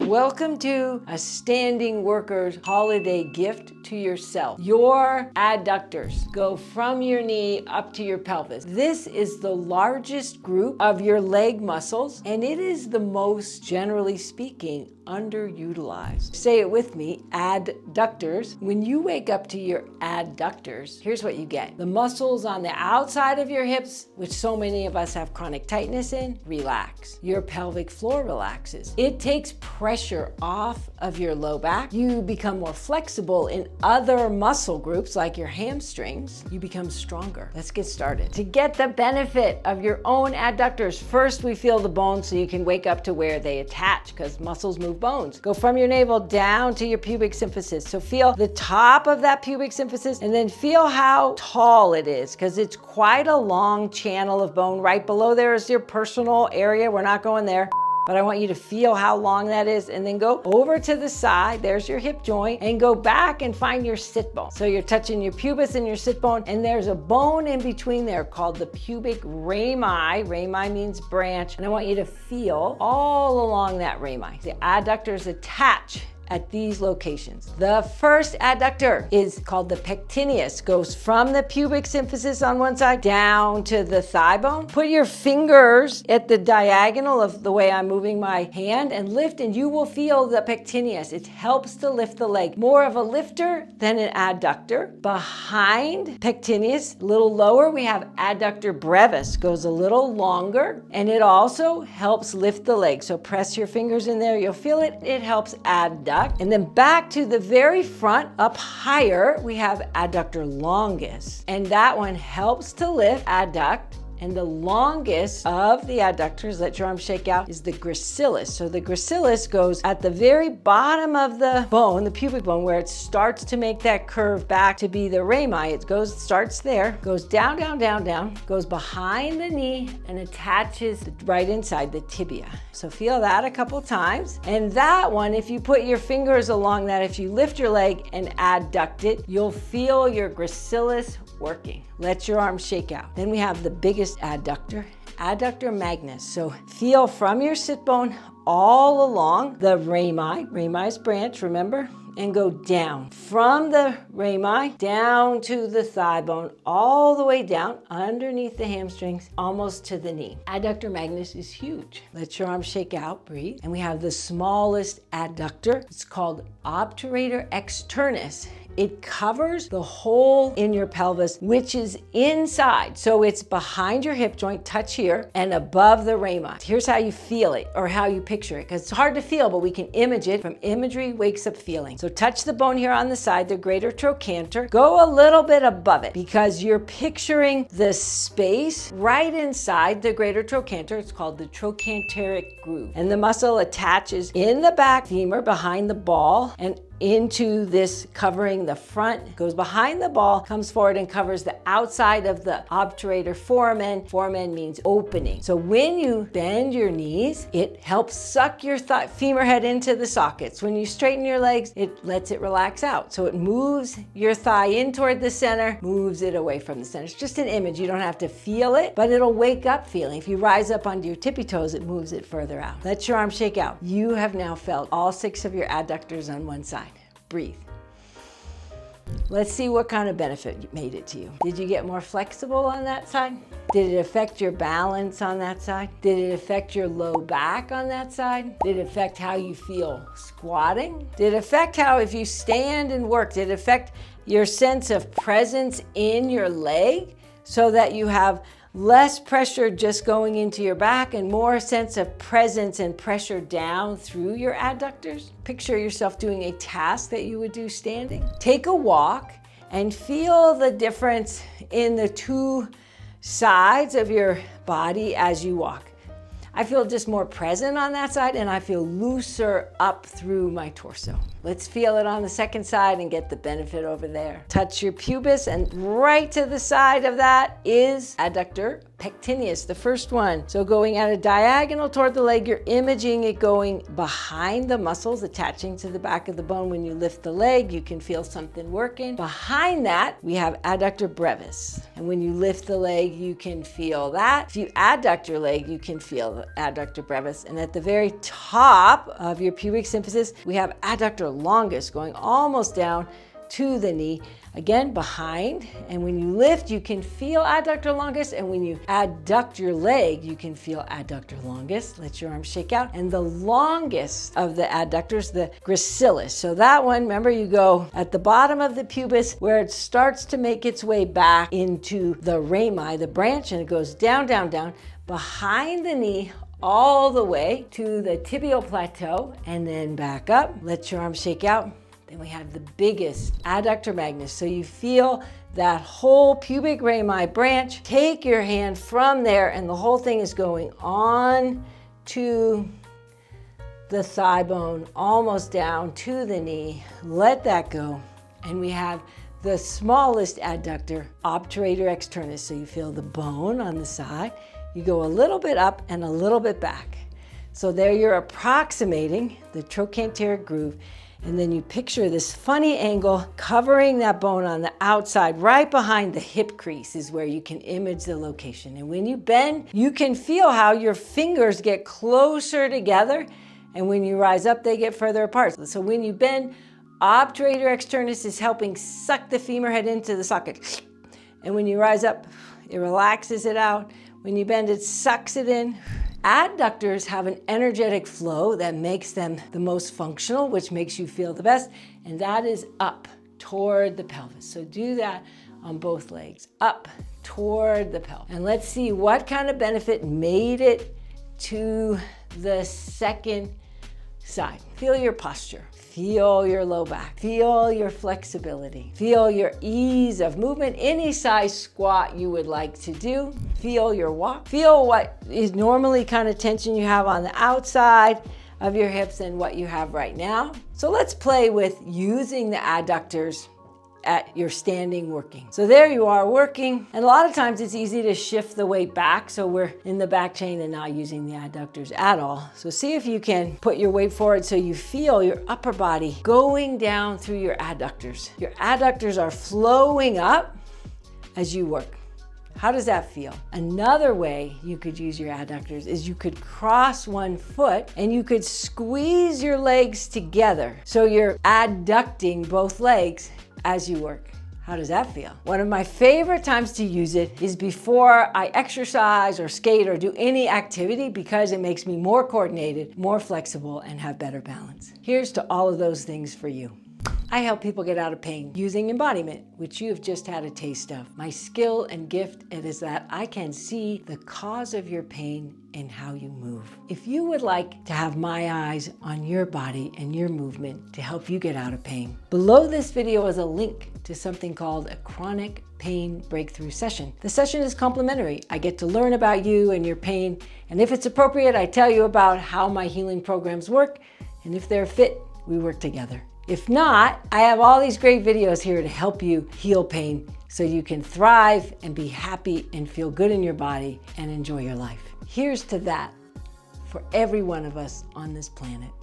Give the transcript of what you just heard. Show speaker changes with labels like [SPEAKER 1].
[SPEAKER 1] Welcome to a standing worker's holiday gift to yourself. Your adductors go from your knee up to your pelvis. This is the largest group of your leg muscles, and it is the most, generally speaking, underutilized. Say it with me, adductors. When you wake up to your adductors, here's what you get. The muscles on the outside of your hips, which so many of us have chronic tightness in, relax. Your pelvic floor relaxes. It takes pressure off of your low back. You become more flexible in other muscle groups like your hamstrings. You become stronger. Let's get started. To get the benefit of your own adductors, first we feel the bones so you can wake up to where they attach, because muscles move bones. Go from your navel down to your pubic symphysis. So feel the top of that pubic symphysis and then feel how tall it is, because it's quite a long channel of bone. Right below there is your personal area. We're not going there, but I want you to feel how long that is, and then go over to the side. There's your hip joint, and go back and find your sit bone. So you're touching your pubis and your sit bone, and there's a bone in between there called the pubic rami. Rami means branch, and I want you to feel all along that rami. The adductors attach at these locations. The first adductor is called the pectineus, goes from the pubic symphysis on one side down to the thigh bone. Put your fingers at the diagonal of the way I'm moving my hand and lift, and you will feel the pectineus. It helps to lift the leg. More of a lifter than an adductor. Behind pectineus, a little lower, we have adductor brevis, goes a little longer, and it also helps lift the leg. So press your fingers in there, you'll feel it. It helps adduct. And then back to the very front, up higher, we have adductor longus. And that one helps to lift, adduct. And the longest of the adductors, let your arms shake out, is the gracilis. So the gracilis goes at the very bottom of the bone, the pubic bone, where it starts to make that curve back to be the rami. It starts there, goes down, down, down, down, goes behind the knee and attaches right inside the tibia. So feel that a couple times. And that one, if you put your fingers along that, if you lift your leg and adduct it, you'll feel your gracilis working. Let your arms shake out. Then we have the biggest adductor, adductor magnus. So feel from your sit bone all along the rami, rami's branch, remember? And go down from the rami down to the thigh bone, all the way down underneath the hamstrings, almost to the knee. Adductor magnus is huge. Let your arms shake out, breathe. And we have the smallest adductor. It's called obturator externus. It covers the hole in your pelvis, which is inside. So it's behind your hip joint, touch here, and above the rami. Here's how you feel it, or how you picture it, because it's hard to feel, but we can image it. From imagery wakes up feeling. So touch the bone here on the side, the greater trochanter. Go a little bit above it, because you're picturing the space right inside the greater trochanter. It's called the trochanteric groove. And the muscle attaches in the back femur behind the ball and into this, covering the front, goes behind the ball, comes forward and covers the outside of the obturator foramen. Foramen means opening. So when you bend your knees, it helps suck your femur head into the sockets. When you straighten your legs, it lets it relax out. So it moves your thigh in toward the center, moves it away from the center. It's just an image. You don't have to feel it, but it'll wake up feeling. If you rise up onto your tippy toes, it moves it further out. Let your arms shake out. You have now felt all 6 of your adductors on one side. Breathe. Let's see what kind of benefit made it to you. Did you get more flexible on that side? Did it affect your balance on that side? Did it affect your low back on that side? Did it affect how you feel squatting? Did it affect how, if you stand and work, did it affect your sense of presence in your leg, so that you have less pressure just going into your back and more sense of presence and pressure down through your adductors? Picture yourself doing a task that you would do standing. Take a walk and feel the difference in the 2 sides of your body as you walk. I feel just more present on that side, and I feel looser up through my torso. Let's feel it on the second side and get the benefit over there. Touch your pubis, and right to the side of that is adductor pectineus, the first one. So going at a diagonal toward the leg, you're imaging it going behind the muscles, attaching to the back of the bone. When you lift the leg, you can feel something working. Behind that, we have adductor brevis. And when you lift the leg, you can feel that. If you adduct your leg, you can feel adductor brevis. And at the very top of your pubic symphysis, we have adductor longus going almost down to the knee, again behind. And when you lift, you can feel adductor longus, and when you adduct your leg, you can feel adductor longus. Let your arms shake out. And the longest of the adductors, the gracilis. So that one, remember, you go at the bottom of the pubis where it starts to make its way back into the rami, the branch, and it goes down, down, down behind the knee all the way to the tibial plateau, and then back up. Let your arms shake out. Then we have the biggest adductor magnus. So you feel that whole pubic rami branch. Take your hand from there, and the whole thing is going on to the thigh bone, almost down to the knee. Let that go. And we have the smallest adductor, obturator externus. So you feel the bone on the side. You go a little bit up and a little bit back. So there you're approximating the trochanteric groove. And then you picture this funny angle covering that bone on the outside, right behind the hip crease is where you can image the location. And when you bend, you can feel how your fingers get closer together. And when you rise up, they get further apart. So when you bend, obturator externus is helping suck the femur head into the socket. And when you rise up, it relaxes it out. When you bend, it sucks it in. Adductors have an energetic flow that makes them the most functional, which makes you feel the best, and that is up toward the pelvis. So do that on both legs, up toward the pelvis. And let's see what kind of benefit made it to the second side. Feel your posture. Feel your low back. Feel your flexibility. Feel your ease of movement. Any size squat you would like to do. Feel your walk. Feel what is normally kind of tension you have on the outside of your hips and what you have right now. So let's play with using the adductors at your standing working. So there you are working, and a lot of times it's easy to shift the weight back, so we're in the back chain and not using the adductors at all. So see if you can put your weight forward so you feel your upper body going down through your adductors. Your adductors are flowing up as you work. How does that feel? Another way you could use your adductors is you could cross one foot and you could squeeze your legs together. So you're adducting both legs as you work. How does that feel? One of my favorite times to use it is before I exercise or skate or do any activity, because it makes me more coordinated, more flexible, and have better balance. Here's to all of those things for you. I help people get out of pain using embodiment, which you have just had a taste of. My skill and gift is that I can see the cause of your pain and how you move. If you would like to have my eyes on your body and your movement to help you get out of pain, below this video is a link to something called a chronic pain breakthrough session. The session is complimentary. I get to learn about you and your pain, and if it's appropriate, I tell you about how my healing programs work, and if they're fit, we work together. If not, I have all these great videos here to help you heal pain so you can thrive and be happy and feel good in your body and enjoy your life. Here's to that for every one of us on this planet.